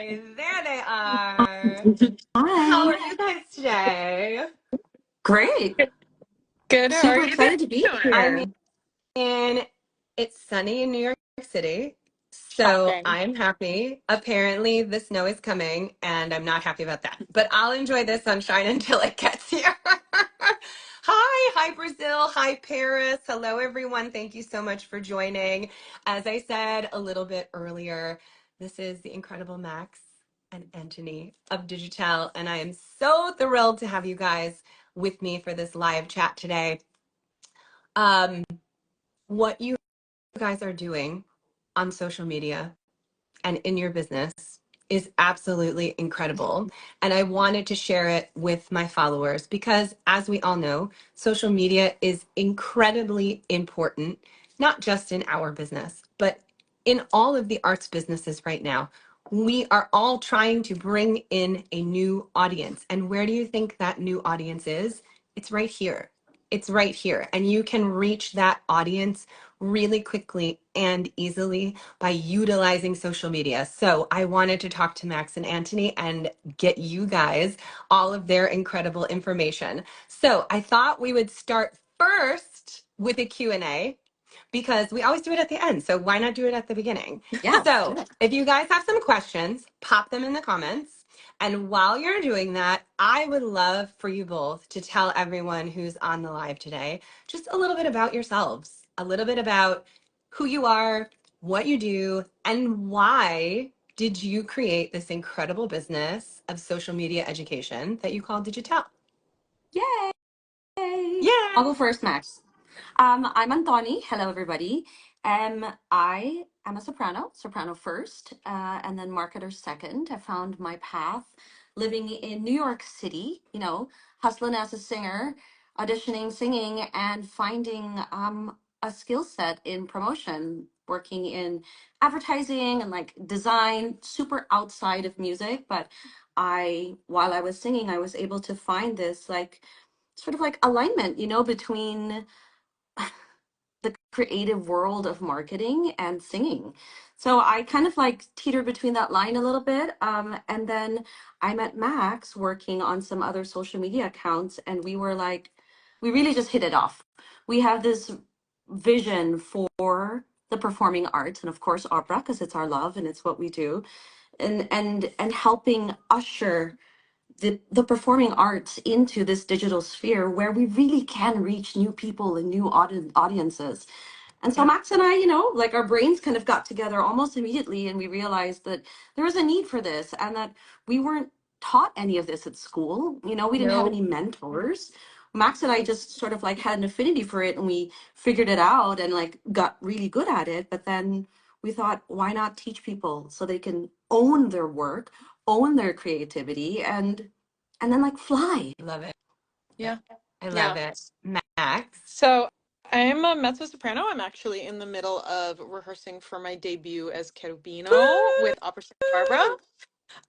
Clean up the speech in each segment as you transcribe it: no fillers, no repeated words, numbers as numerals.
There they are. How Hi. are you guys today? Great. Good. How are Super you excited to be doing? I here. mean, it's sunny in New York City, so Shocking. I'm happy. Apparently, the snow is coming, and I'm not happy about that. But I'll enjoy the sunshine until it gets here. Hi, Brazil. Hi, Paris. Hello, everyone. Thank you so much for joining. As I said a little bit earlier, this is the incredible Max and Anthony of Digitelle, and I am so thrilled to have you guys with me for this live chat today. What you guys are doing on social media and in your business is absolutely incredible. And I wanted to share it with my followers because, as we all know, social media is incredibly important, not just in our business, but in all of the arts businesses right now. We are all trying to bring in a new audience. And where do you think that new audience is? It's right here. It's right here. And you can reach that audience really quickly and easily by utilizing social media. So I wanted to talk to Max and Anthony and get you guys all of their incredible information. So I thought we would start first with a Q&A because we always do it at the end. So why not do it at the beginning? Yeah, let's do So it. if you guys have some questions, pop them in the comments. And while you're doing that, I would love for you both to tell everyone who's on the live today just a little bit about yourselves, a little bit about who you are, what you do, and why did you create this incredible business of social media education that you call Digitelle? Yay. I'll Yay! go first, Max. I'm Antoni. Hello, everybody. I am a soprano first, and then marketer second. I found my path living in New York City, hustling as a singer, auditioning, singing, and finding a skill set in promotion, working in advertising and like design, super outside of music. But while I was singing, I was able to find this like sort of like alignment, between the creative world of marketing and singing. So I kind of like teeter between that line a little bit. And then I met Max working on some other social media accounts, and we were like, we really just hit it off. We have this vision for the performing arts and of course opera because it's our love and it's what we do, and helping usher the performing arts into this digital sphere where we really can reach new people and new audiences. And so Yeah. Max and I, like our brains kind of got together almost immediately, and we realized that there was a need for this and that we weren't taught any of this at school. We didn't have No. any mentors. Max and I just sort of like had an affinity for it, and we figured it out and like got really good at it. But then we thought, why not teach people so they can own their work, own their creativity, and then like fly. Love it. Yeah. I love Yeah. it. Max. So I'm a mezzo soprano. I'm actually in the middle of rehearsing for my debut as Cherubino with Opera Santa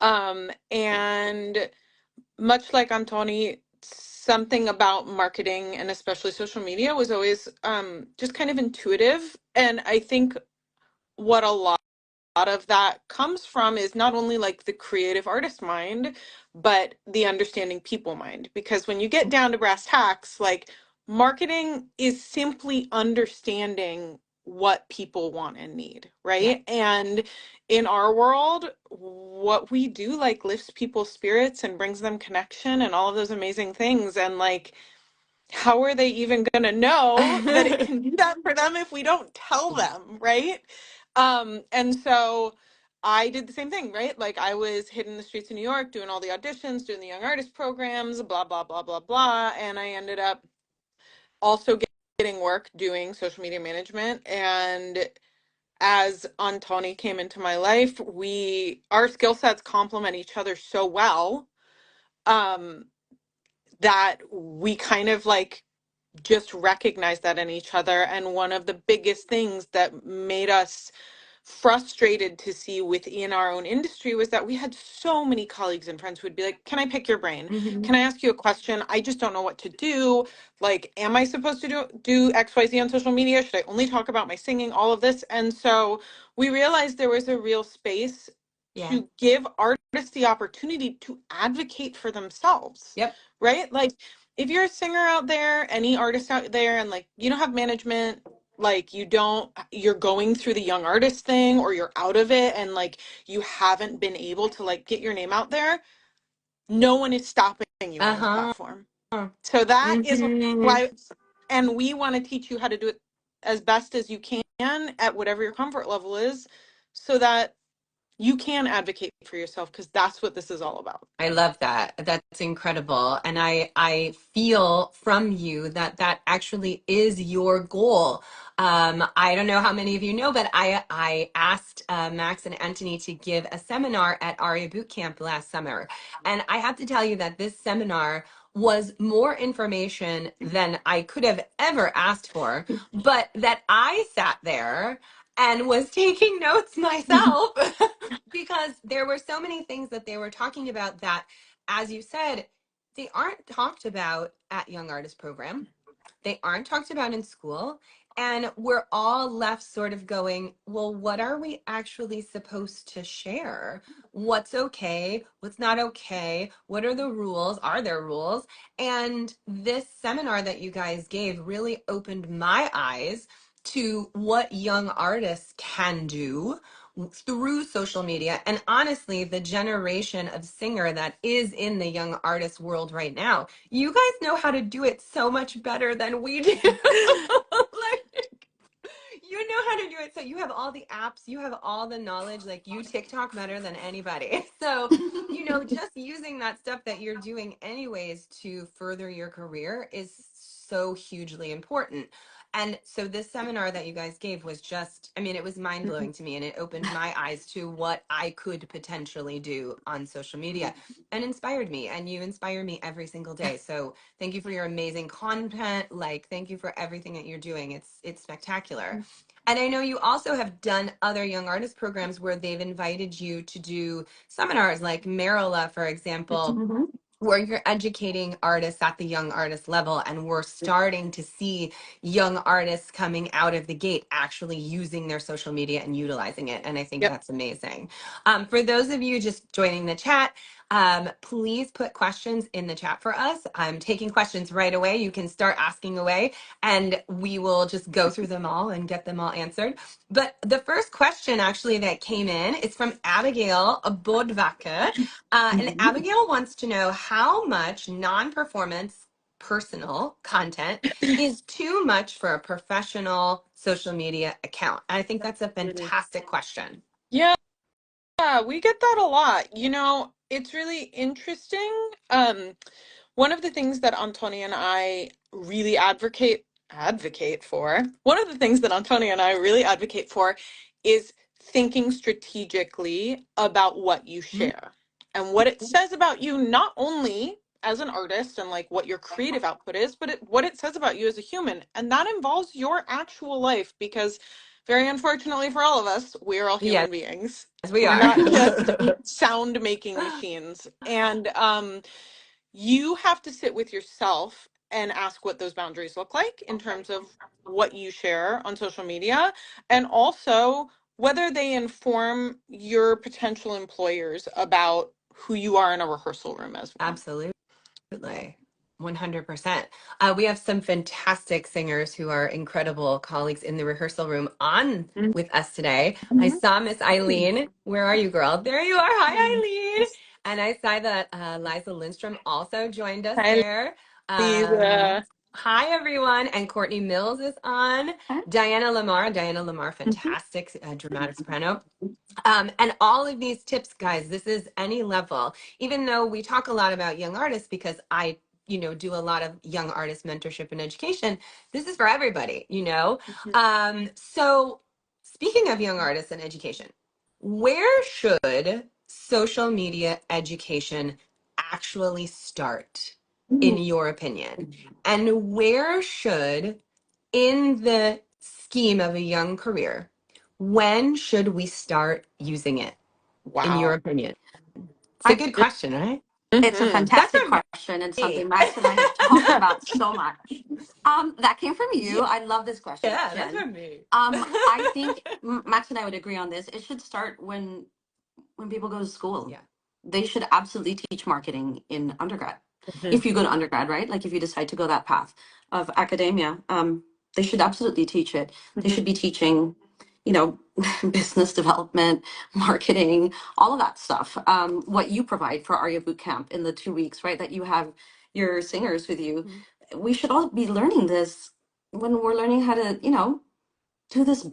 Barbara. And much like Antoni, something about marketing and especially social media was always just kind of intuitive. And I think what a lot of that comes from is not only like the creative artist mind, but the understanding people mind. Because when you get down to brass tacks, like marketing is simply understanding what people want and need, Yeah. right? And in our world, what we do like lifts people's spirits and brings them connection and all of those amazing things. And like, how are they even going to know that it can do that for them if we don't tell them, right? And so I did the same thing, right? Like I was hitting the streets of New York, doing all the auditions, doing the young artist programs, blah, blah, blah, blah, blah. And I ended up also getting work doing social media management. And as Antoni came into my life, our skill sets complement each other so well, um, that we kind of like just recognize that in each other. And one of the biggest things that made us frustrated to see within our own industry was that we had so many colleagues and friends who would be like, can I pick your brain? Hmm. Can I ask you a question? I just don't know what to do. Like, am I supposed to do XYZ on social media? Should I only talk about my singing? All of this. And so we realized there was a real space Yeah. to give artists the opportunity to advocate for themselves, Yep. right? Like, if you're a singer out there, any artist out there, and like you don't have management, like you're going through the young artist thing, or you're out of it, and like you haven't been able to like get your name out there, no one is stopping you on this Uh-huh. platform. So that is Hmm. why, and we want to teach you how to do it as best as you can at whatever your comfort level is, so that you can advocate for yourself, because that's what this is all about. I love that. That's incredible. And I feel from you that that actually is your goal. I don't know how many of you know, but I asked Max and Anthony to give a seminar at ARIA Boot Camp last summer. And I have to tell you that this seminar was more information than I could have ever asked for, but that I sat there and was taking notes myself because there were so many things that they were talking about that, as you said, they aren't talked about at Young Artist Program. They aren't talked about in school. And we're all left sort of going, well, what are we actually supposed to share? What's okay? What's not okay? What are the rules? Are there rules? And this seminar that you guys gave really opened my eyes to what young artists can do through social media. And honestly, the generation of singer that is in the young artist world right now, you guys know how to do it so much better than we do. Like, you know how to do it. So you have all the apps, you have all the knowledge, like you TikTok better than anybody. So, just using that stuff that you're doing anyways to further your career is so hugely important. And so this seminar that you guys gave was just, I mean, it was mind blowing to me, and it opened my eyes to what I could potentially do on social media and inspired me. And you inspire me every single day. So thank you for your amazing content. Like, thank you for everything that you're doing. It's spectacular. And I know you also have done other young artist programs where they've invited you to do seminars, like Marilla, for example, Mhm. where you're educating artists at the young artist level. And we're starting to see young artists coming out of the gate actually using their social media and utilizing it. And I think Yep. that's amazing. For those of you just joining the chat, please put questions in the chat for us. I'm taking questions right away. You can start asking away, and we will just go through them all and get them all answered. But the first question actually that came in is from Abigail Bodvaker. And Mhm. Abigail wants to know how much non-performance personal content is too much for a professional social media account. And I think that's a fantastic question. Yeah, we get that a lot. It's really interesting. One of the things that Antonia and I really advocate for, one of the things that Antonia and I really advocate for is thinking strategically about what you Mhm. share and what it says about you, not only as an artist and like what your creative output is, but what it says about you as a human. And that involves your actual life, because very unfortunately for all of us, we're all Yes, human beings. we We're are. not just sound making machines. And you have to sit with yourself and ask what those boundaries look like in terms of what you share on social media, and also whether they inform your potential employers about who you are in a rehearsal room as well. Absolutely. 100%. We have some fantastic singers who are incredible colleagues in the rehearsal room on with us today. I Mhm. saw Miss Eileen. Where are you, girl? There you are. Hi, Eileen. And I saw that Liza Lindstrom also joined us Hi, there. Um, Lisa. Hi, everyone. And Courtney Mills is on. Diana Lamar, Mhm. fantastic dramatic soprano. And all of these tips, guys, this is any level. Even though we talk a lot about young artists, because I, do a lot of young artist mentorship and education, this is for everybody. So speaking of young artists and education, where should social media education actually start, in your opinion? And where should, in the scheme of a young career, when should we start using it, in your Wow. opinion? It's a I, good question, right? it's a Hmm. That's fantastic from question and me. something Max and I have talked about so much. That came from Yeah, you. I love this question, that's Jen. from me. I think Max and I would agree on this. It should start when when people go to school. Yeah. They should absolutely teach marketing in undergrad. Mhm. If you go to undergrad, right? Like if you decide to go that path of academia, they should absolutely teach it. They Mhm. should be teaching, you know, business development, marketing, all of that stuff. What you provide for Aria Bootcamp in the 2 weeks, right? That you have your singers with you. Mhm. We should all be learning this when we're learning how to, do this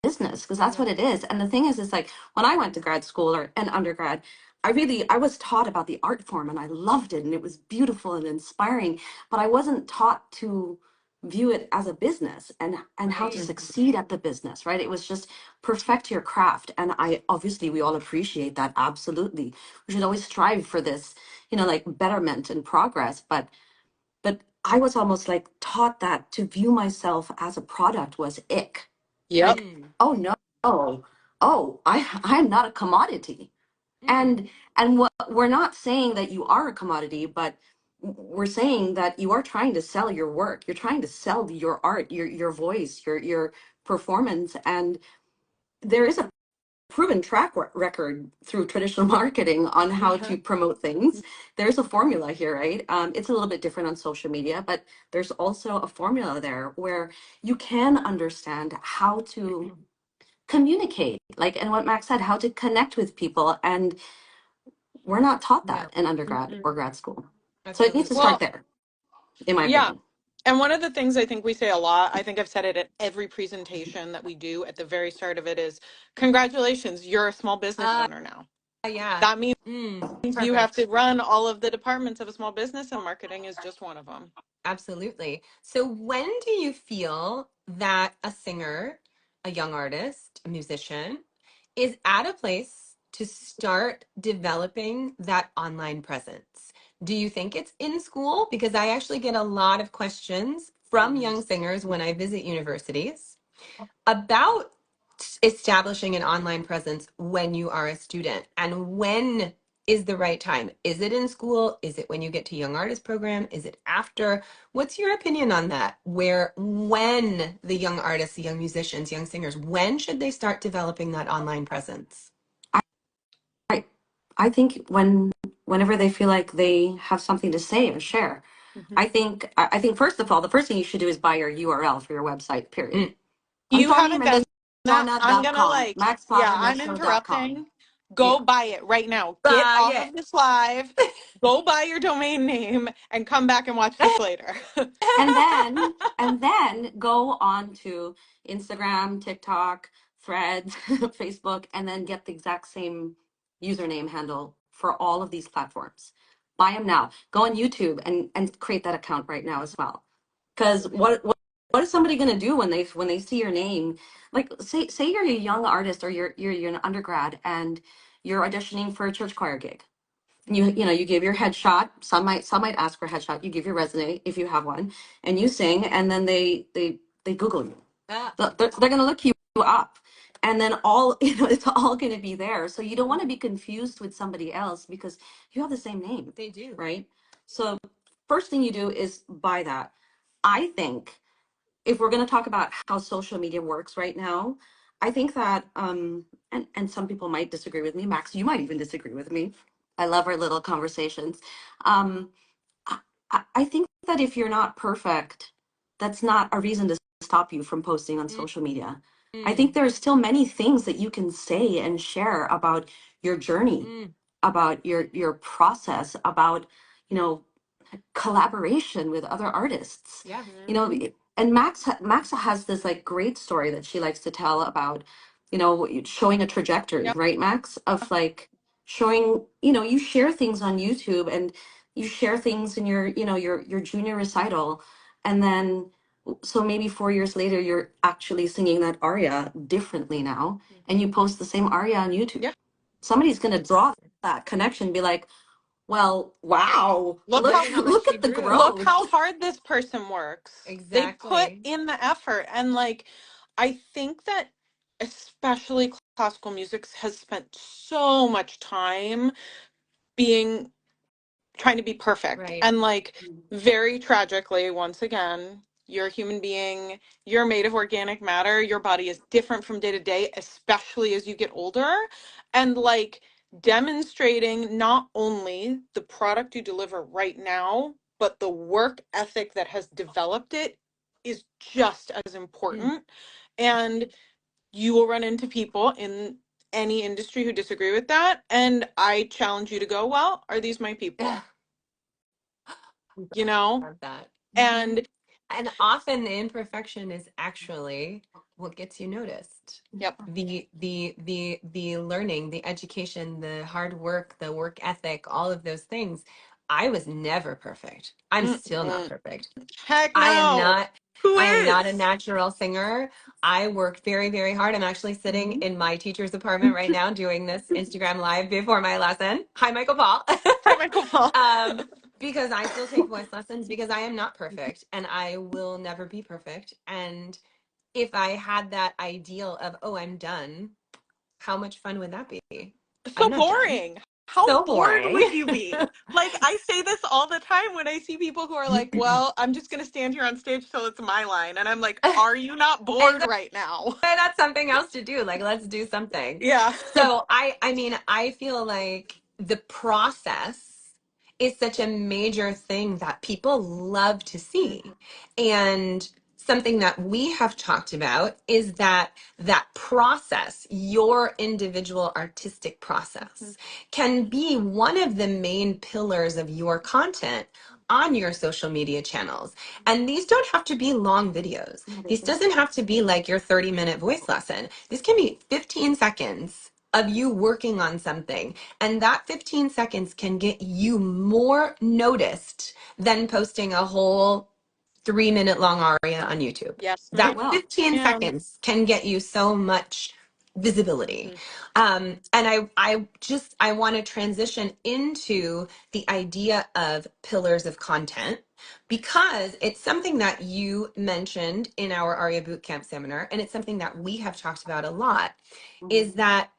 business, because that's Yeah. what it is. And the thing is like when I went to grad school or and undergrad, I was taught about the art form and I loved it and it was beautiful and inspiring, but I wasn't taught to view it as a business and how to Right. succeed at the business, right? It was just perfect your craft. And I obviously we all appreciate that. Absolutely. We should always strive for this, like betterment and progress. But I was almost like taught that to view myself as a product was ick. Yep. Like, Mm. oh no, I'm not a commodity. Mm. And what we're not saying that you are a commodity, but we're saying that you are trying to sell your work. You're trying to sell your art, your voice, your performance. And there is a proven record through traditional marketing on how Yeah. to promote things. There's a formula here, right? It's a little bit different on social media, but there's also a formula there where you can understand how to communicate, like, and what Max said, how to connect with people. And we're not taught No. that in undergrad Mm-mm. or grad school. So it needs to Absolutely. start Well, there, in my yeah. opinion. And one of the things I think we say a lot, I think I've said it at every presentation that we do at the very start of it is, congratulations, you're a small business Uh, owner now. yeah. That means you have Perfect. to run all of the departments of a small business, and marketing is just one of them. Absolutely. So when do you feel that a singer, a young artist, a musician is at a place to start developing that online presence? Do you think it's in school? Because I actually get a lot of questions from young singers when I visit universities about establishing an online presence when you are a student, and when is the right time? Is it in school? Is it when you get to young artist program? Is it after? What's your opinion on that? When the young artists, the young musicians, young singers, when should they start developing that online presence? I, I think whenever they feel like they have something to say or share. Mhm. I think first of all, the first thing you should do is buy your URL for your website, period. Mm. You haven't done that. I'm gonna AntoniaMendonana.com, yeah, I'm MaxPowerMesShow.com. interrupting. Go Yeah. buy it right now. Get Buy off it. of this live, go buy your domain name, and come back and watch this later. And then go on to Instagram, TikTok, Threads, Facebook, and then get the exact same username handle for all of these platforms. Buy them now. Go on YouTube and create that account right now as well. Because what is somebody going to do when they see your name? Like say you're a young artist or you're an undergrad and you're auditioning for a church choir gig. You give your headshot. Some might ask for a headshot. You give your resume if you have one, and you sing, and then they Google you. Ah, They're going to look you up, and then all it's all going to be there. So you don't want to be confused with somebody else because you have the same name, they do. right? So first thing you do is buy that. I think if we're going to talk about how social media works right now, I think that and some people might disagree with me. Max, you might even disagree with me. I love our little conversations. Um, I think that if you're not perfect, that's not a reason to stop you from posting on social media. I think Mm. there are still many things that you can say and share about your journey, Mm. about your process, about you know collaboration with other artists. Yeah. Mhm. And Max has this like great story that she likes to tell about, showing a trajectory, Yep. right, Max? Of like showing, you share things on YouTube and you share things in your junior recital, and then so maybe 4 years later you're actually singing that aria differently now, and you Mhm. post the same aria on YouTube. Yeah. Somebody's gonna draw that connection, be like, well, wow, Look Look how at how much look she at the grew. look growth. how hard this person works. They put Exactly. in the effort, and like I think that especially classical music has spent so much time being trying to be perfect. Right. And like very tragically, once again, You're a human being. You're made of organic matter. Your body is different from day to day, especially as you get older. And like demonstrating not only the product you deliver right now, but the work ethic that has developed it is just as important. And you will run into people in any industry who disagree with that. And I challenge you to go, well, are these my people? You know? Love that. And And often the imperfection is actually what gets you noticed. yep. The learning, the education, the hard work, the work ethic, all of those things. I was never perfect. I'm still not Mm-mm. perfect. Heck I am no. not Who I am not a is? natural singer. I worked very, very hard. I'm actually sitting in my teacher's apartment right now doing this Instagram live before my lesson. Hi, Michael Paul. Hi, Michael Paul. um, because I still take voice lessons because I am not perfect and I will never be perfect. And if I had that ideal of, oh, I'm done, how much fun would that be? I'm So not done. boring. How So bored boring. would you be? Like, I say this all the time when I see people who are like, well, I'm just going to stand here on stage till it's my line. And I'm like, are you not And bored right now? that's something else to do. Like, let's do something. Yeah. So I mean, I feel like the process is such a major thing that people love to see. And something that we have talked about is that that process, your individual artistic process, can be one of the main pillars of your content on your social media channels. And these don't have to be long videos. This doesn't have to be like your 30-minute voice lesson. This can be 15 seconds of you working on something. And that 15 seconds can get you more noticed than posting a whole 3-minute long aria on YouTube. Yes, Very That ma'am. well. 15 Yeah. seconds can get you so much visibility. Mhm. And I want to transition into the idea of pillars of content because it's something that you mentioned in our ARIA Bootcamp seminar, and it's something that we have talked about a lot, is that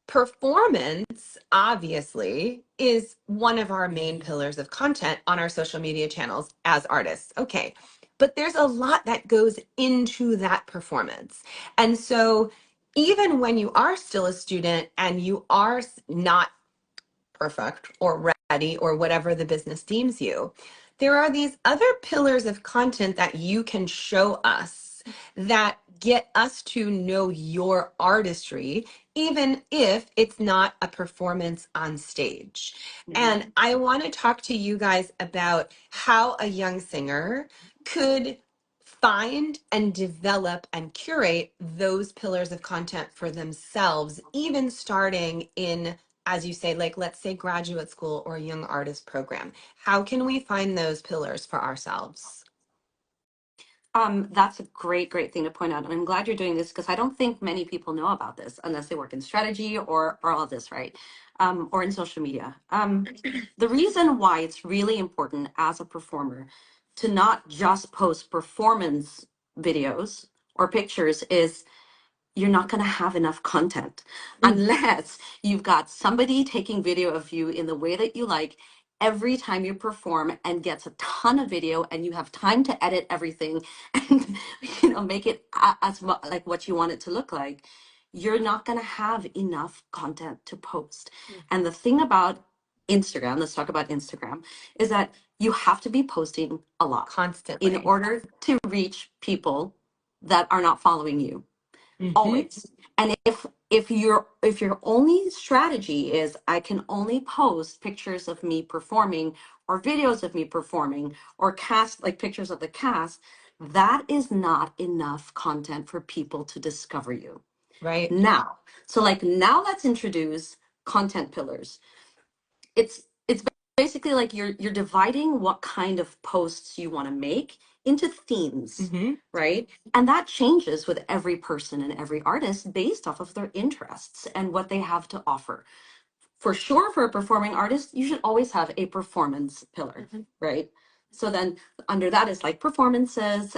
performance obviously is one of our main pillars of content on our social media channels as artists. Okay. But there's a lot that goes into that performance. And so even when you are still a student and you are not perfect or ready or whatever the business deems you, there are these other pillars of content that you can show us that get us to know your artistry, even if it's not a performance on stage. And I want to talk to you guys about how a young singer could find and develop and curate those pillars of content for themselves, even starting in, as you say, like let's say graduate school or young artist program. How can we find those pillars for ourselves? That's a great, great thing to point out. And I'm glad you're doing this because I don't think many people know about this unless they work in strategy or all of this, right? Or in social media. The reason why it's really important as a performer to not just post performance videos or pictures is you're not going to have enough content unless you've got somebody taking video of you in the way that you like every time you perform and gets a ton of video and you have time to edit everything and make it like what you want it to look like. You're not going to have enough content to post. And the thing about Instagram, let's talk about Instagram, is that you have to be posting a lot in Constantly. order to reach people that are not following you. Mm-hmm. Always. And if your only strategy is I can only post pictures of me performing or videos of me performing or cast like pictures of the cast, that is not enough content for people to discover you. Right. Now, so like now let's introduce content pillars. It's basically like you're dividing what kind of posts you want to make into themes, Mm-hmm. right? And that changes with every person and every artist based off of their interests and what they have to offer. For sure, for a performing artist, you should always have a performance pillar, right? So then under that is like performances,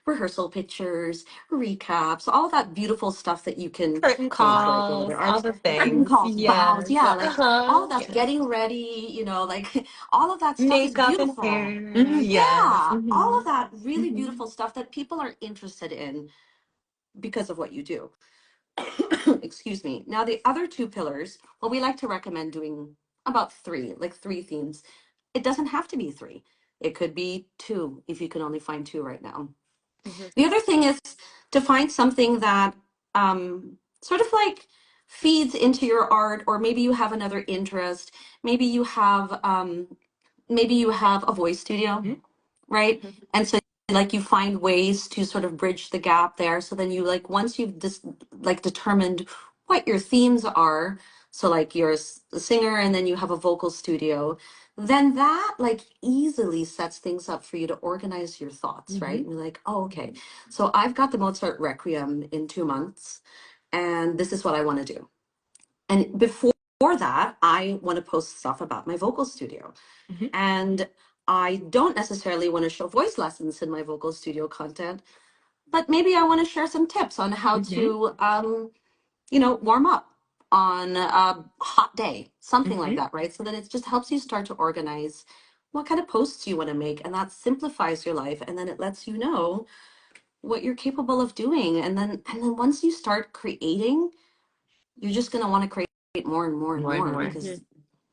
rehearsal pictures, recaps, all that beautiful stuff that you can Curtain collaborate with calls, other all artists. the Curtain things. calls, bows, Yes. yeah, like all of that, Yes. getting ready, like all of that stuff is Makeup and beautiful. hair. Mhm. Yes. Yeah, all Hmm. of that really Hmm. beautiful stuff that people are interested in because of what you do. Excuse me. Now, the other two pillars, well, we like to recommend doing about three, like three themes. It doesn't have to be three, it could be two if you can only find two right now. Mhm. The other thing is to find something that sort of like feeds into your art, or maybe you have another interest. Maybe you have a voice studio, right? Mhm. And so like you find ways to sort of bridge the gap there. So then you like once you've just like determined what your themes are, so like you're a singer and then you have a vocal studio, then that like easily sets things up for you to organize your thoughts, right? Hmm. And you're like, oh, okay, so I've got the Mozart Requiem in 2 months, and this is what I want to do. And before that, I want to post stuff about my vocal studio. Hmm. And I don't necessarily want to show voice lessons in my vocal studio content, but maybe I want to share some tips on how Hmm. to, warm up on a hot day, something like Hmm. that, right? So that it just helps you start to organize what kind of posts you want to make, and that simplifies your life, and then it lets you know what you're capable of doing. And then once you start creating, you're just going to want to create more and more and More and more more. because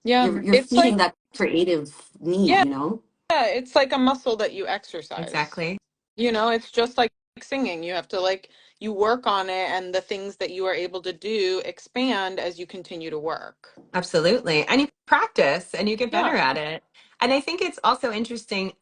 Yeah, you're it's feeding like, that creative need, yeah, you know? it's like a muscle that you exercise. Exactly. It's just like singing. You have to like you work on it, and the things that you are able to do expand as you continue to work. Absolutely. And you practice and you get better Yeah. at it. And I think it's also interesting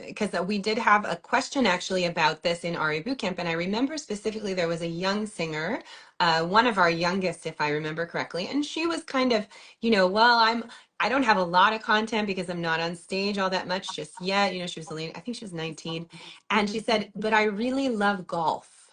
because we did have a question actually about this in RA Bootcamp. And I remember specifically there was a young singer, one of our youngest, if I remember correctly. And she was kind of, well, I don't have a lot of content because I'm not on stage all that much just yet. She was only, I think she was 19. And she said, but I really love golf.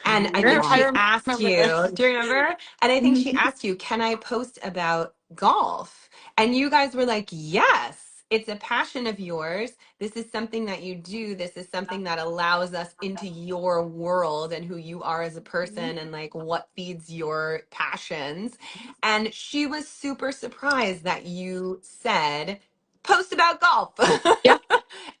And I think she I Yeah. asked remember you, this. do you remember? And I think Mhm. she asked you, can I post about golf? And you guys were like, yes, it's a passion of yours. This is something that you do. This is something that allows us into your world and who you are as a person and like what feeds your passions. And she was super surprised that you said, post about golf. Yeah.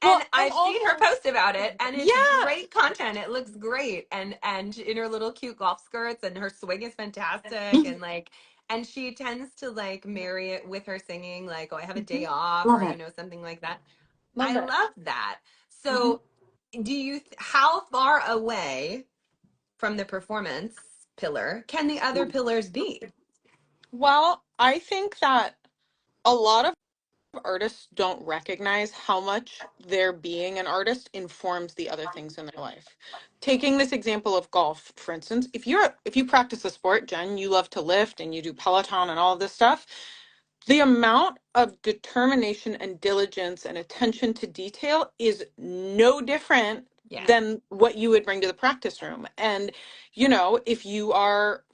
And Well, and I've seen her also, post about it, and it's yeah. great content. It looks great, and in her little cute golf skirts, and her swing is fantastic, and like, and she tends to like marry it with her singing, like, oh, I have a day off, Love or it. something like that. Love I it. love that. Mhm. So, how far away from the performance pillar can the other pillars be? Well, I think that a lot of artists don't recognize how much their being an artist informs the other things in their life. Taking this example of golf, for instance, if you practice a sport, Jen, you love to lift and you do Peloton and all of this stuff, the amount of determination and diligence and attention to detail is no different Yes. than what you would bring to the practice room. And if you are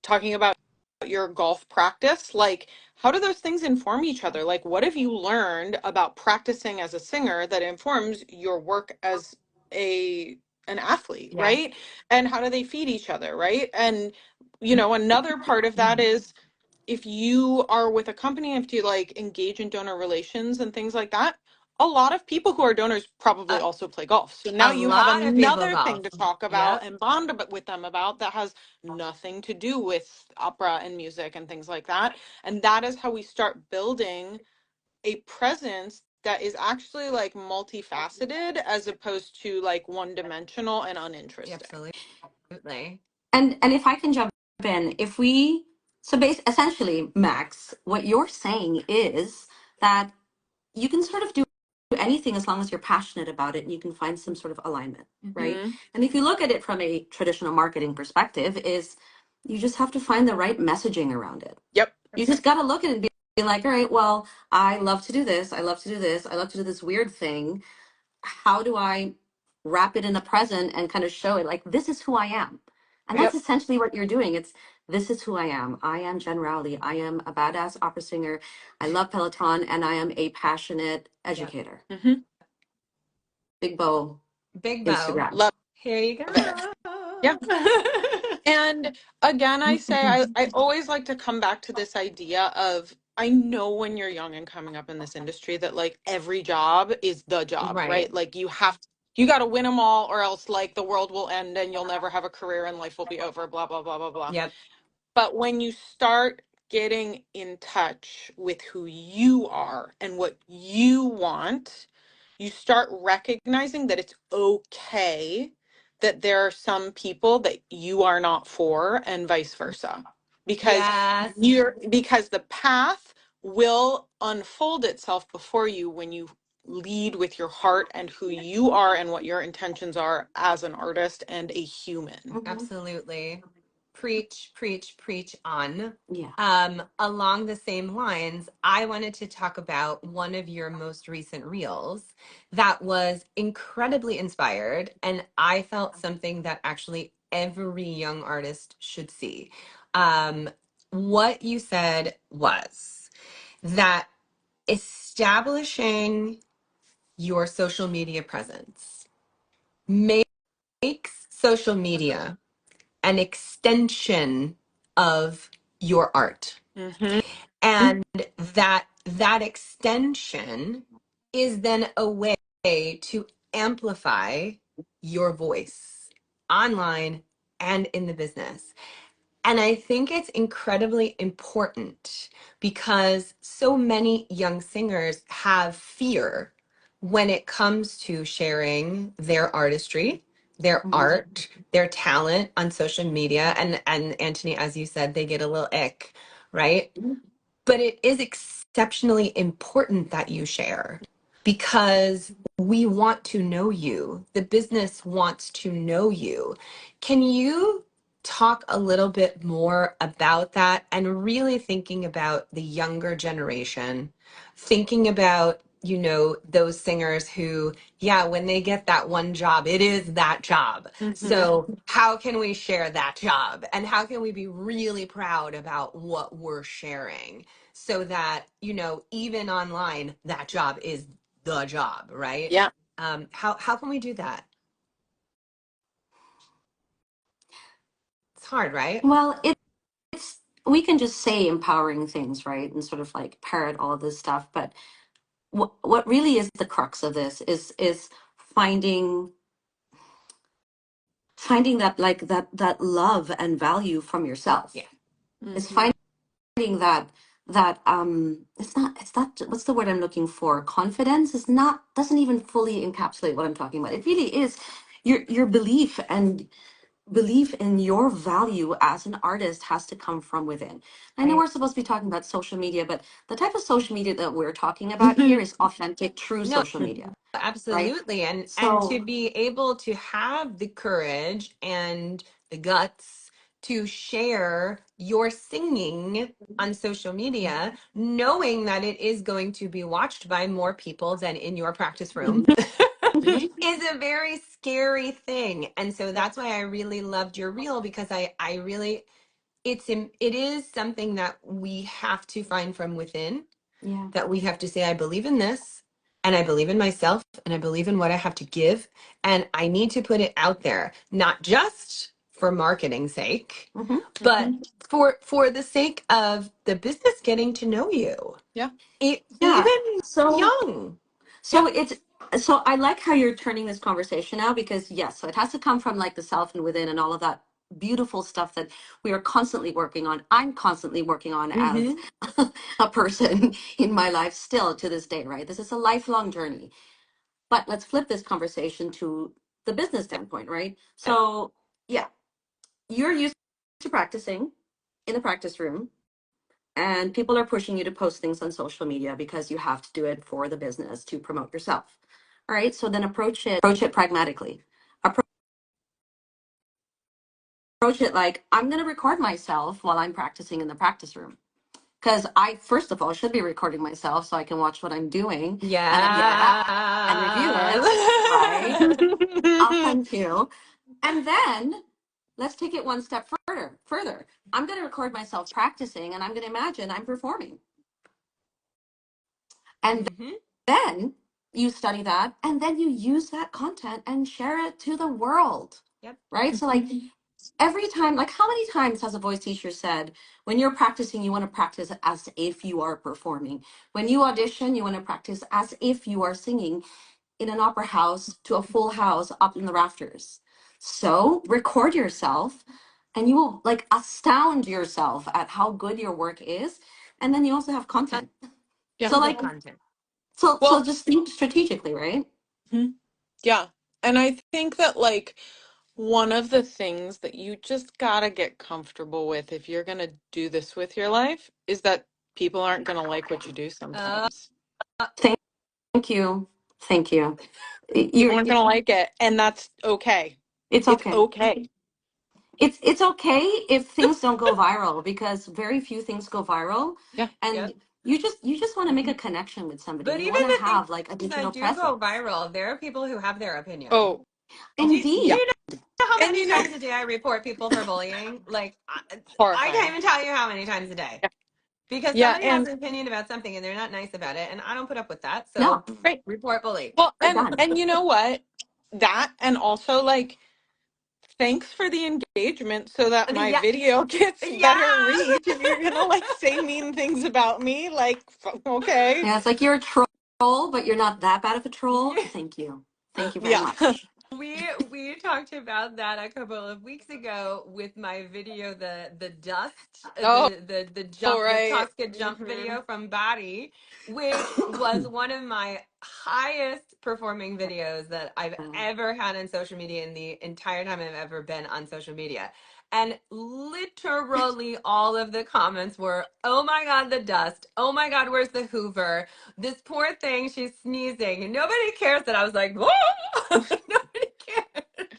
talking about your golf practice, like how do those things inform each other? Like what have you learned about practicing as a singer that informs your work as a an athlete, Yes. right? And how do they feed each other, right? And another part of that is if you are with a company, if you like engage in donor relations and things like that, a lot of people who are donors probably A, also play golf. So now a you have lot of people another thing golf. to talk about Yep. and bond with them about that has nothing to do with opera and music and things like that. And that is how we start building a presence that is actually like multifaceted as opposed to like one dimensional and uninteresting. Absolutely. And if I can jump in, if we so essentially, Max, what you're saying is that you can sort of do anything as long as you're passionate about it and you can find some sort of alignment, right? Hmm. And if you look at it from a traditional marketing perspective, is you just have to find the right messaging around it. Yep. You just got to look at it and be like, all right, well, I love to do this. I love to do this. I love to do this weird thing. How do I wrap it in a present and kind of show it like this is who I am? And that's Yep. essentially what you're doing. It's this is who I am. I am Jen Rowley. I am a badass opera singer. I love Peloton, and I am a passionate Yep. educator. Mm-hmm. Big bow Big bow. Instagram. Love Here you it. Yeah. go. And again, I always like to come back to this idea of I know when you're young and coming up in this industry that like every job is the job, Right. right? Like you got to win them all or else like the world will end and you'll never have a career and life will be over, blah, blah, blah, blah, blah. Yep. But when you start getting in touch with who you are and what you want, you start recognizing that it's okay that there are some people that you are not for and vice versa. Because Yes. because the path will unfold itself before you when you lead with your heart and who you are and what your intentions are as an artist and a human. Absolutely. Preach, preach, preach on. Yeah. Along the same lines, I wanted to talk about one of your most recent reels that was incredibly inspired, and I felt something that actually every young artist should see. What you said was that establishing your social media presence makes social media an extension of your art, Mm-hmm. and that extension is then a way to amplify your voice online and in the business. And I think it's incredibly important because so many young singers have fear when it comes to sharing their artistry, their art, their talent on social media. And Anthony, as you said, they get a little ick, right? But it is exceptionally important that you share because we want to know you. The business wants to know you. Can you talk a little bit more about that and really thinking about the younger generation, thinking about, you know, those singers who, yeah, when they get that one job, it is that job. Mm-hmm. So, how can we share that job? And how can we be really proud about what we're sharing so that, you know, even online, that job is the job, right? Yeah. How can we do that? It's hard, right? Well, it's we can just say empowering things, right? And sort of like parrot all of this stuff, but what really is the crux of this is finding that like that love and value from yourself. Yeah. It's Mm-hmm. finding it's not what's the word I'm looking for? Confidence is not doesn't even fully encapsulate what I'm talking about. It really is your belief in your value as an artist has to come from within. I know Right. we're supposed to be talking about social media, but the type of social media that we're talking about here is authentic, true No, social media, right? absolutely. And to So, be able to have the courage and the guts to share your singing on social media, knowing that it is going to be watched by more people than in your practice room, mhm, is a very scary thing. And so Yeah. that's why I really loved your reel because I really it is something that we have to find from within, yeah, that we have to say, I believe in this, and I believe in myself, and I believe in what I have to give, and I need to put it out there, not just for marketing sake, mhm, but Mm-hmm. for the sake of the business getting to know you, Yeah. yeah. even So, young. Yeah. so it's so I like how you're turning this conversation now because yes, so it has to come from like the self and within and all of that beautiful stuff that we are constantly working on. I'm constantly working on as Hmm. a person in my life still to this day, right? This is a lifelong journey. But let's flip this conversation to the business standpoint, right? So, yeah, you're used to practicing in the practice room, and people are pushing you to post things on social media because you have to do it for the business to promote yourself. All right, so then approach it pragmatically. Approach it like I'm going to record myself while I'm practicing in the practice room because I first of all should be recording myself so I can watch what I'm doing and review it, right? Yeah. Thank you. And then let's take it one step further. further. I'm going to record myself practicing and I'm going to imagine I'm performing. And then you study that and then you use that content and share it to the world. Yep. Right? So like every time, like how many times has a voice teacher said, when you're practicing, you want to practice as if you are performing. When you audition, you want to practice as if you are singing in an opera house to a full house up in the rafters. So record yourself and you will like astound yourself at how good your work is. And then you also have content. Yeah. So Tons of like, content. so Well, just think strategically, right? mhm. Yeah. And I think that like one of the things that you just gotta get comfortable with if you're gonna do this with your life is that people aren't gonna like what you do Uh, sometimes. Thank you. Thank you. People You're, aren't gonna like it, and that's okay. it's It's okay. okay. It's okay if things don't go viral because very few things go viral, Yeah. and yep. you just want to make a Mhm. connection with somebody. But You even want to the things have like a digital that do go presence. viral, there are people who have their opinion. Oh, Do yeah. Indeed. you know how And many you know, times a day I report people for bullying? Like, I can't horrifying. even tell you how many times a day. Yeah. Because Yeah, somebody has and an opinion about something and they're not nice about it, and I don't put up with that. No, So right. report bully. Well, we're done. and you know what? That and also like thanks for the engagement so that my Yeah, video gets better yes. reach. If you're gonna like say mean things about me, like okay. Yeah, it's like you're a troll, but you're not that bad of a troll. Yeah. Thank you. Thank you very Yeah. much. We talked about that a couple of weeks ago with my video, the dust, Oh, the jump, the right. Tosca jump Hmm. video from Body, which was one of my highest performing videos that I've ever had on social media in the entire time I've ever been on social media. And literally all of the comments were, "Oh my God, the dust. Oh my God, where's the Hoover? This poor thing, she's sneezing." And nobody cares that I was like, whoa! Nobody cares.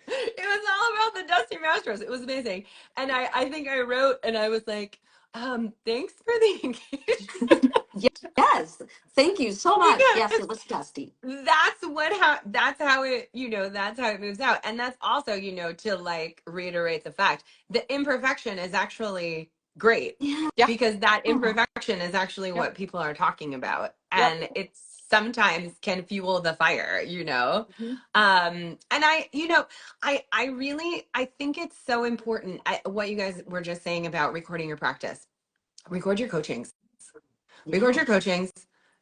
It was all about the Dusty Masters. It was amazing. And I think I wrote and I was like, thanks for the engagement. Yes. Thank you so much. Yes, Because it was dusty. that's how it, that's how it moves out. And that's also, to like reiterate the fact the imperfection is actually great, Yeah. Yeah. because that imperfection is actually Yep. what people are talking about, Yep. and it sometimes can fuel the fire. Hmm. And I really, I think it's so important, what you guys were just saying about recording your practice. Record your coachings. Record your Yes. coachings,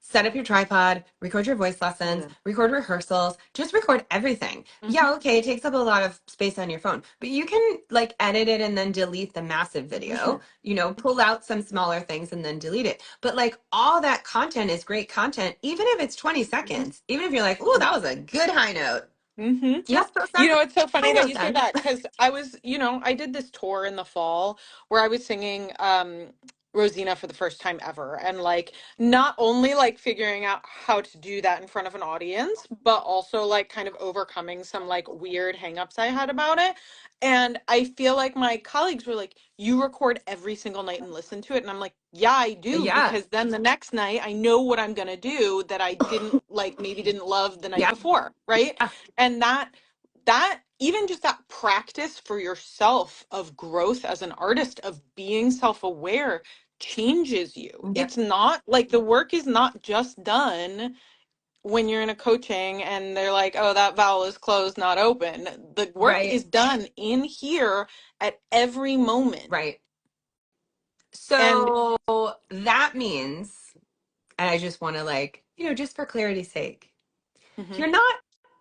set up your tripod, record your voice So lessons, good. record rehearsals, just record everything. Hmm. Yeah, okay, it takes up a lot of space on your phone, but you can like edit it and then delete the massive For video, sure. pull out some smaller things and then delete it. But like all that content is great content, even if it's 20 seconds, even if you're like, oh, that was a good high note, Hmm. Yep. just post You that know, it's so high funny that note you say then. that because I did this tour in the fall where I was singing Rosina for the first time ever. And like not only like figuring out how to do that in front of an audience, but also like kind of overcoming some like weird hangups I had about it. And I feel like my colleagues were like, you record every single night and listen to it. And I'm like, yeah, I do, Yeah, because then the next night I know what I'm gonna do that I didn't like, maybe didn't love the night yeah, before, right? yeah, And that even just that practice for yourself of growth as an artist, of being self-aware, changes you. Mm. yeah, It's not like the work is not just done when you're in a coaching and they're like, oh, that vowel is closed, not open. The work right, is done in here at every moment. right. And So that means, and I just want to like, just for clarity's sake, mhm, you're not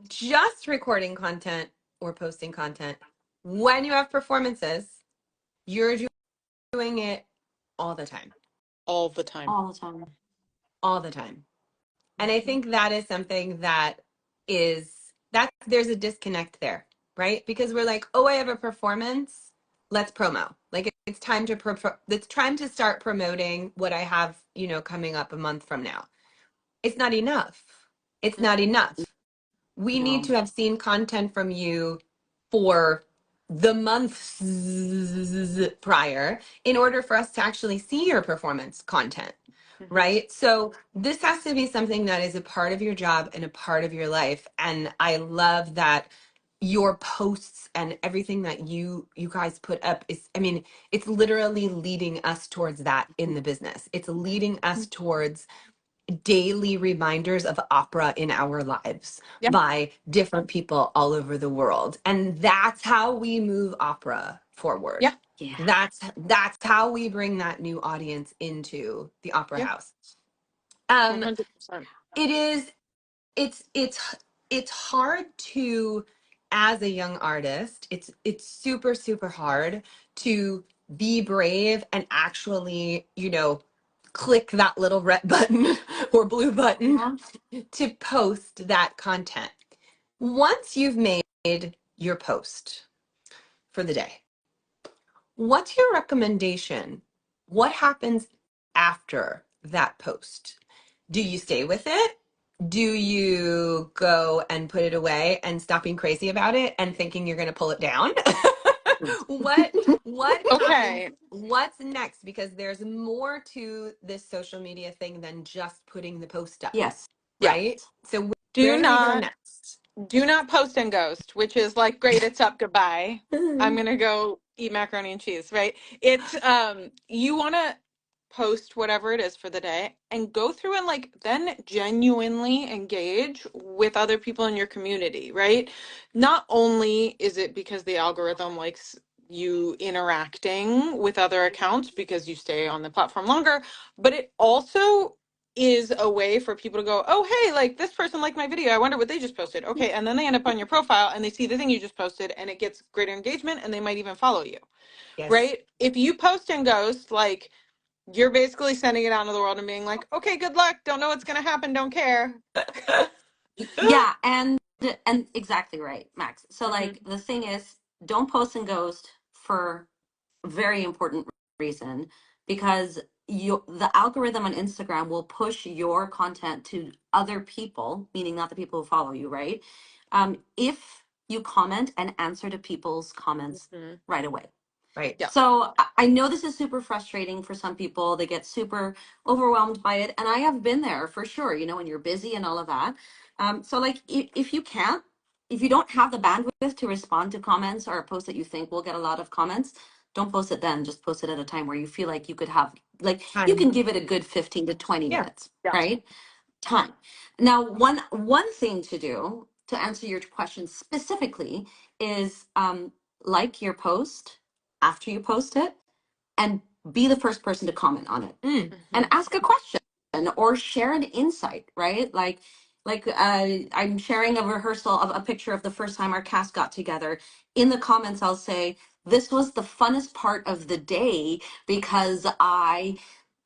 just recording content or posting content when you have performances. You're doing it all the time, all the time. All the time. all the time. And I Mhm. think that is something that there's a disconnect there, right? Because we're like, oh, I have a performance. Let's promo. Like it's time to it's time to start promoting what I have, coming up a month from now. It's not enough. It's not enough. We need No. to have seen content from you for the months prior in order for us to actually see your performance content, Mhm. right? So this has to be something that is a part of your job and a part of your life. And I love that your posts and everything that you guys put up is, I mean, it's literally leading us towards that in the business. It's leading us towards daily reminders of opera in our lives Yeah. by different people all over the world. And that's how we move opera forward. Yeah. Yeah. That's how we bring that new audience into the opera Yeah. house. 100%. It is it's hard to, as a young artist, it's super hard to be brave and actually, you know, click that little red button or blue button to post that content. Once you've made your post for the day, what's your recommendation? What happens after that post? Do you stay with it? Do you go and put it away and stop being crazy about it and thinking you're going to pull it down? what what happens? Okay. What's next? Because there's more to this social media thing than just putting the post up, Yes. Yeah. right? So Do where do we go not next? do not post and ghost, which is like, great, it's up, goodbye. I'm gonna go eat macaroni and cheese, right? It's you wanna post whatever it is for the day and go through and like then genuinely engage with other people in your community, right? Not only is it because the algorithm likes you interacting with other accounts because you stay on the platform longer, but it also is a way for people to go, oh, hey, like this person liked my video. I wonder what they just posted. Okay. And then they end up on your profile and they see the thing you just posted and it gets greater engagement and they might even follow you, Yes. right? If you post and ghost, like you're basically sending it out into the world and being like, okay, good luck. Don't know what's going to happen. Don't care. Yeah, and exactly right, Max. So Hmm. like the thing is, don't post and ghost for a very important reason, because the algorithm on Instagram will push your content to other people, meaning not the people who follow you, right? If you comment and answer to people's comments Hmm. right away. Right. Yeah. So I know this is super frustrating for some people. They get super overwhelmed by it. And I have been there for sure, you know, when you're busy and all of that. So like if you can't, if you don't have the bandwidth to respond to comments or a post that you think will get a lot of comments, don't post it then. Just post it at a time where you feel like you could have, like, you Time. can give it a good 15 to 20 Yeah. minutes, Yeah. right? Time. Now, one thing to do to answer your question specifically is like your post after you post it and be the first person to comment on it Mm. Hmm. and ask a question or share an insight, right? I'm sharing a rehearsal of a picture of the first time our cast got together. In the comments, I'll say, this was the funnest part of the day because I,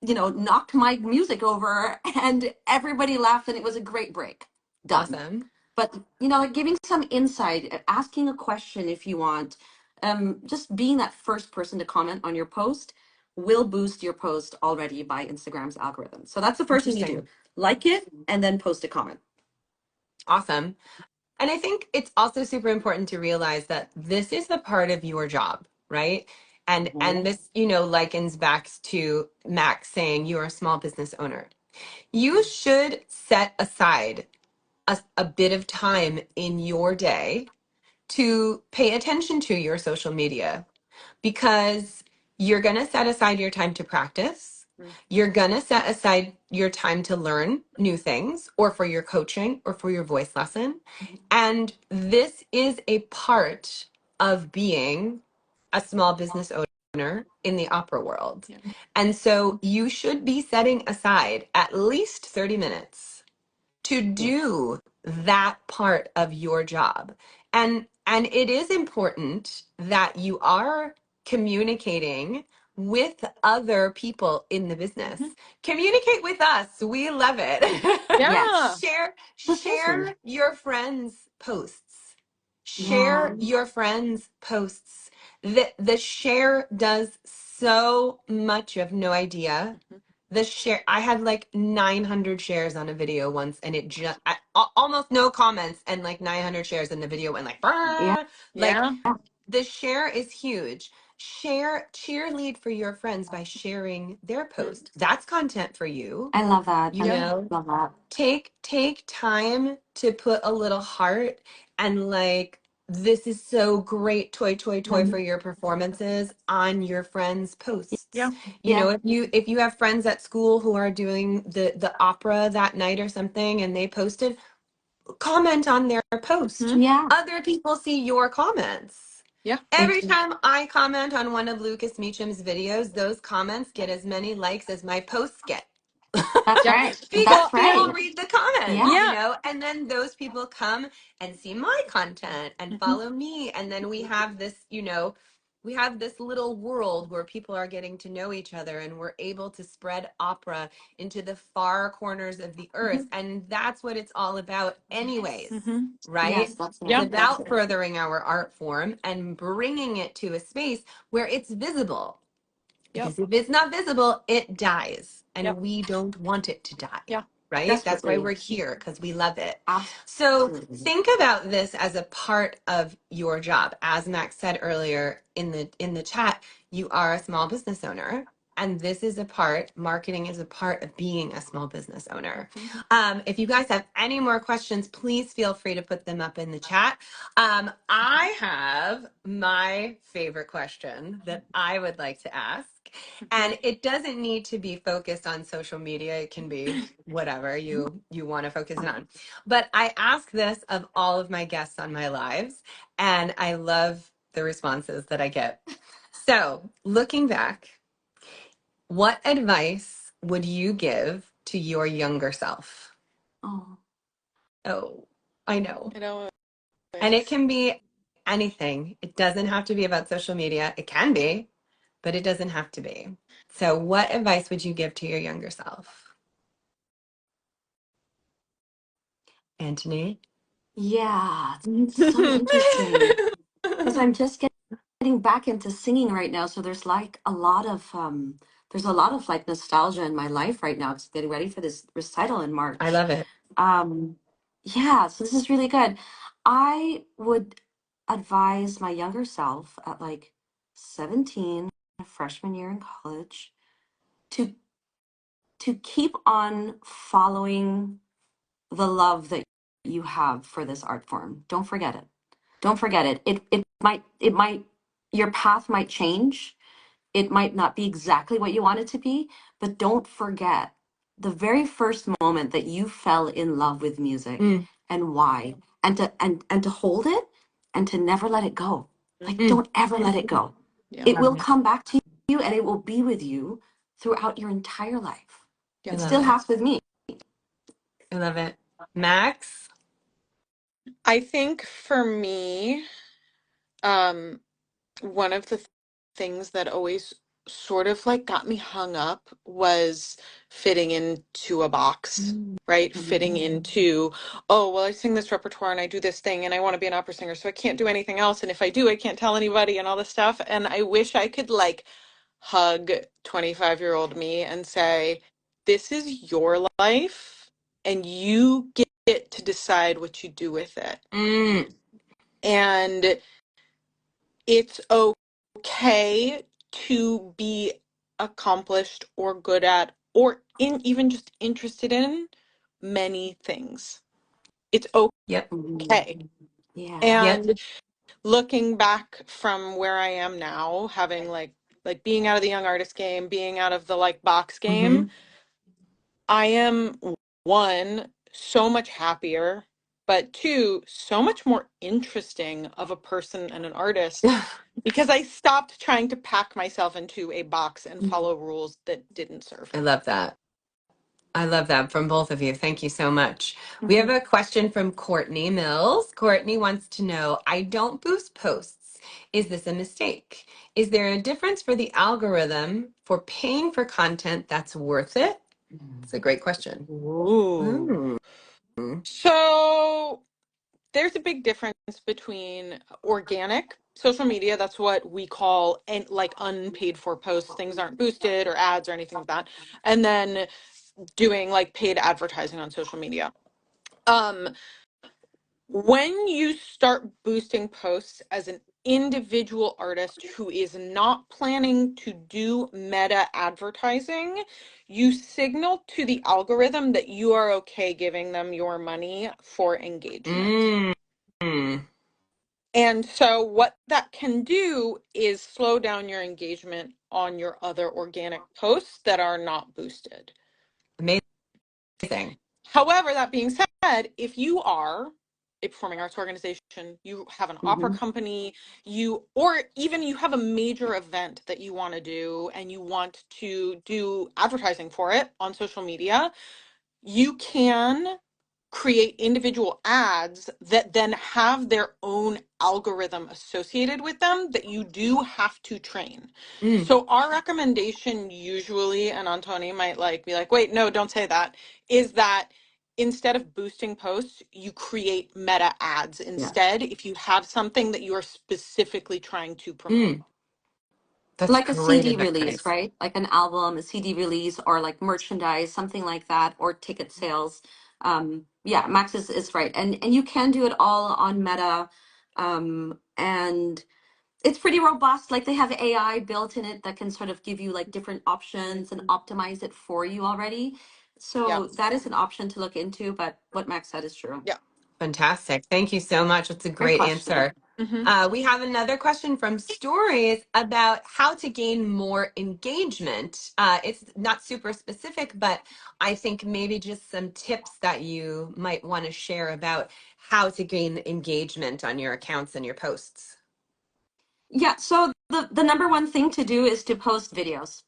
you know, knocked my music over and everybody laughed and it was a great break. Done. Awesome. But, you know, like giving some insight, asking a question if you want, just being that first person to comment on your post will boost your post already by Instagram's algorithm. So that's the first thing you do. Interesting. Like it and then post a comment. Awesome. And I think it's also super important to realize that this is the part of your job, right? And Mhm. this, you know, likens back to Max saying you're a small business owner. You should set aside a bit of time in your day to pay attention to your social media, because you're going to set aside your time to practice. You're going to set aside your time to learn new things or for your coaching or for your voice lesson. And this is a part of being a small business owner in the opera world. Yeah. And so you should be setting aside at least 30 minutes to do that part of your job. And it is important that you are communicating with other people in the business. Hmm. Communicate with us. We love it. Yeah. Yes, Share precisely. your friends' posts. Yeah, Share your friends' posts. The share does so much. You have no idea. Mhm. The share, I had like 900 shares on a video once, and it just almost no comments and like 900 shares, and the video went like yeah, "Brr." Like, Yeah. the share is huge. Share, cheerlead for your friends by sharing their Mhm. post. That's content for you. I love that. You I Yeah. know, love that. take time to put a little heart and like this is so great, toy Mhm. for your performances on your friends' Yeah. posts. You Yeah. know, if you have friends at school who are doing the opera that night or something and they posted, comment on their post. Mhm. Yeah. Other people see your comments. Yeah. Every time I comment on one of Lucas Meacham's videos, those comments get as many likes as my posts get. That's Yep. right. Because Well, That's people right. read the comments, Yeah. you yeah. know, and then those people come and see my content and Mhm. follow me. And then we have this, you know, we have this little world where people are getting to know each other and we're able to spread opera into the far corners of the earth. Mhm. And that's what it's all about, anyways, Mm-hmm. Yes, right? that's It's Yeah. it. That's about it. furthering our art form and bringing it to a space where it's visible. Yep. Because if it's not visible, it dies. And Yep. we don't want it to die, Yeah. right? That's why Desperately. we're here, because we love it. So Absolutely. think about this as a part of your job. As Max said earlier in the chat, you are a small business owner. And this is a part, marketing is a part of being a small business owner. Mhm. If you guys have any more questions, please feel free to put them up in the chat. I have my favorite question that I would like to ask. And it doesn't need to be focused on social media. It can be whatever you want to focus it on. But I ask this of all of my guests on my lives, and I love the responses that I get. So, looking back, what advice would you give to your younger self? Oh. Oh, I know. You know, And it can be anything. It doesn't have to be about social media. It can be, but it doesn't have to be. So, what advice would you give to your younger self? Anthony? Yeah. It's so interesting because I'm just getting back into singing right now. So there's a lot of like nostalgia in my life right now. It's getting ready for this recital in I March. love it. Um, yeah, so this is really good. I would advise my younger self at like 17, freshman year in college, to keep on following the love that you have for this art form. Don't forget it. Don't forget it. It might your path might change. It might not be exactly what you want it to be, but don't forget the very first moment that you fell in love with music Mm, and why, and to hold it and to never let it go. Like mm, don't ever let it go. yeah. It love will it. come back to you and it will be with you throughout your entire life. I Yeah. It love still it. has with me. I love it. Max? I think for me, um, one of the things that always sort of like got me hung up was fitting into a box, right? Fitting Mhm. into, oh, well, I sing this repertoire and I do this thing and I want to be an opera singer, so I can't do anything else. And if I do, I can't tell anybody and all this stuff. And I wish I could like hug 25-year-old me and say, this is your life and you get to decide what you do with it. Mm, And it's okay to be accomplished or good at or even just interested in many things. It's yep. okay. Mhm. Yeah. Yep. And looking back from where I am now, having like being out of the young artist game, being out of the like box Mm-hmm. game, I am one, so much happier, but two, so much more interesting of a person and an artist because I stopped trying to pack myself into a box and follow rules that didn't serve I me. love that. I love that from both of you. Thank you so much. We have Mhm. a question from Courtney Mills. Courtney wants to know, I don't boost posts. Is this a mistake? Is there a difference for the algorithm for paying for content that's worth it? It's a great question. Ooh. Mm. So there's a big difference between organic social media, that's what we call and like unpaid for posts, things aren't boosted or ads or anything like that, and then doing like paid advertising on social media. Um, when you start boosting posts as an individual artist who is not planning to do meta advertising, you signal to the algorithm that you are okay giving them your money for engagement. Mm. And so what that can do is slow down your engagement on your other organic posts that are not boosted. Amazing. However, that being said, if you are a performing arts organization, you have an opera Mm-hmm. company, or even you have a major event that you want to do and you want to do advertising for it on social media, you can create individual ads that then have their own algorithm associated with them that you do have to train. Mm. So our recommendation usually, and Antoni might be like, wait, no, don't say that, is that instead of boosting posts, you create meta ads Yeah. instead if you have something that you are specifically trying to promote. Mm. That's Like a great CD release, advice. right? Like an album, a CD release, or like merchandise, something like that, or ticket sales. Yeah, Max is right. And you can do it all on Meta. And it's pretty robust. Like they have AI built in it that can sort of give you like different options and optimize it for you already. Yeah. So that is an option to look into, but what Max said is true. Yeah. Fantastic. Thank you so much. That's a Great great question. answer. Mm-hmm. We have another question from Stories about how to gain more engagement. It's not super specific, but I think maybe just some tips that you might want to share about how to gain engagement on your accounts and your posts. Yeah, so the number one thing to do is to post videos.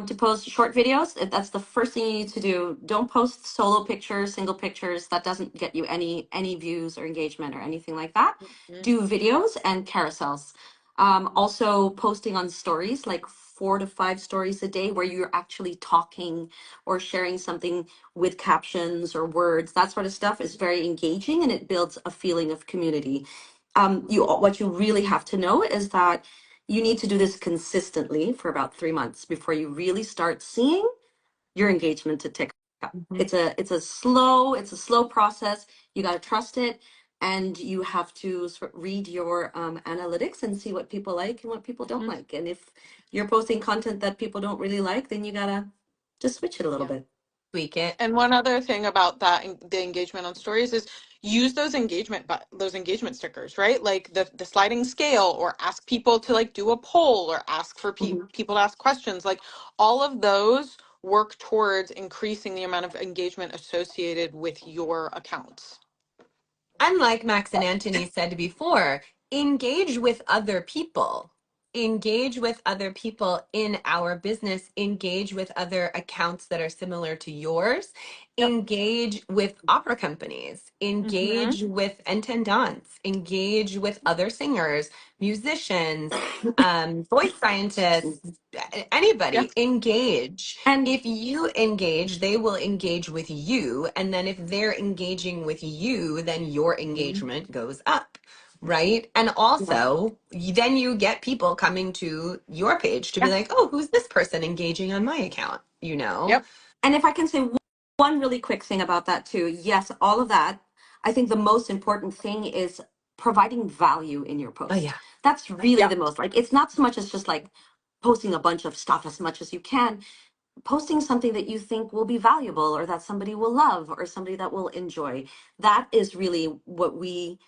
To post short videos. That's the first thing you need to do. Don't post solo pictures, single pictures. That doesn't get you any views or engagement or anything like that. Mm-hmm. Do videos and carousels. Also posting on stories, like 4 to 5 stories a day where you're actually talking or sharing something with captions or words. That sort of stuff is very engaging and it builds a feeling of community. What you really have to know is that you need to do this consistently for about 3 months before you really start seeing your engagement to tick up. Mhm. It's a slow process. You got to trust it, and you have to sort of read your analytics and see what people like and what people don't Mm-hmm. like. And if you're posting content that people don't really like, then you gotta just switch it a little Yeah. bit. Tweak it. And one other thing about that, the engagement on stories is use those engagement stickers, right? Like the sliding scale, or ask people to like do a poll, or ask for Mhm. people to ask questions. Like all of those work towards increasing the amount of engagement associated with your accounts. And like Max and Anthony said before, engage with other people. Engage with other people in our business. Engage with other accounts that are similar to yours. Yep. Engage with opera companies. Mm-hmm. Engage with intendants. Engage with other singers, musicians, voice scientists, Yeah. anybody. Engage. And If you engage, they will engage with you. And then if they're engaging with you, then your engagement goes up, right? And yeah. also, then you get people coming to your page to be Yeah. like, oh, who's this person engaging on my account? You know? Yep. And if I can say one really quick thing about that too, yes, all of that. I think the most important thing is providing value in your Oh, post. yeah. That's really Yeah. the most, like, it's not so much as just like posting a bunch of stuff as much as you can, posting something that you think will be valuable or that somebody will love or somebody that will enjoy. That is really what we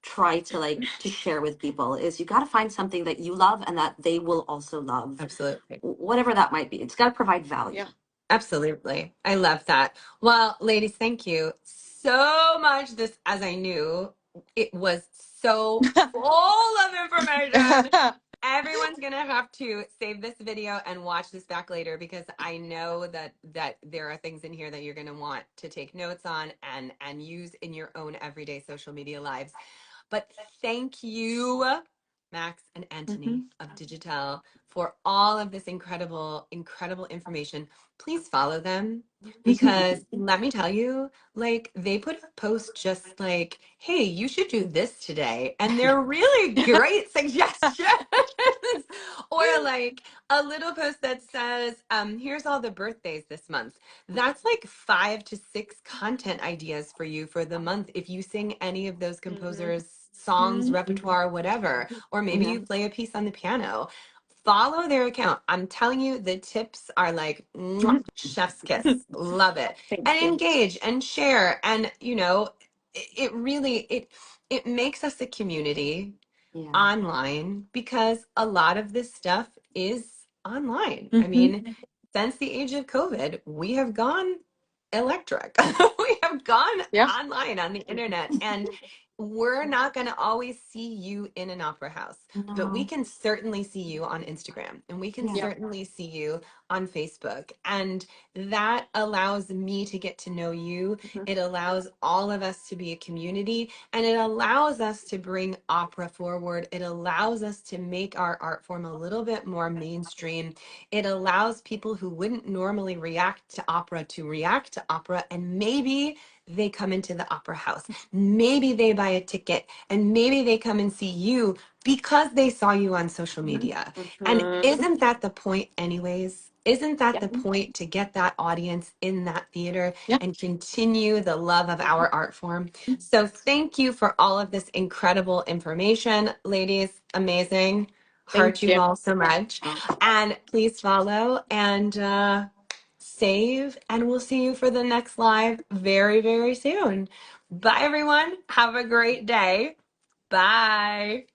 try to like to share with people is you got to find something that you love and that they will also love, Absolutely. whatever that might be. It's got to provide value. Yeah. Absolutely. I love that. Well, ladies, thank you so much. This, as I knew, it was so full of information. Everyone's gonna have to save this video and watch this back later because I know that there are things in here that you're gonna want to take notes on and use in your own everyday social media lives. But thank you, Max and Mm-hmm. Anthony of Digitelle, for all of this incredible, incredible information. Please follow them because let me tell you, like they put a post just like, hey, you should do this today. And they're really great suggestions. Or like a little post that says, here's all the birthdays this month. That's like 5 to 6 content ideas for you for the month if you sing any of those composers' songs, Mm-hmm. repertoire, whatever. Or maybe Yeah. you play a piece on the piano. Follow their account. I'm telling you, the tips are like mwah, chef's kiss. Love it. Thank And you. engage and share. And it really it makes us a community Yeah. online because a lot of this stuff is online. I Hmm. mean, since the age of COVID, we have gone electric. We have gone Yeah. online on the internet, and we're not going to always see you in an opera house, but we No. can certainly see you on Instagram, and we can Yeah. Yeah. certainly see you on Facebook. And that allows me to get to know you. Mhm. It allows all of us to be a community, and it allows us to bring opera forward. It allows us to make our art form a little bit more mainstream. It allows people who wouldn't normally react to opera to react to opera, and maybe they come into the opera house. Maybe they buy a ticket, and maybe they come and see you because they saw you on social media. And Mhm. isn't that the point, anyways? Isn't that Yeah. the point, to get that audience in that theater Yeah. and continue the love of our art form? So thank you for all of this incredible information, ladies. Amazing. Heart Thank you you. all so much. And please follow and save, and we'll see you for the next live very, very soon. Bye, everyone. Have a great day. Bye.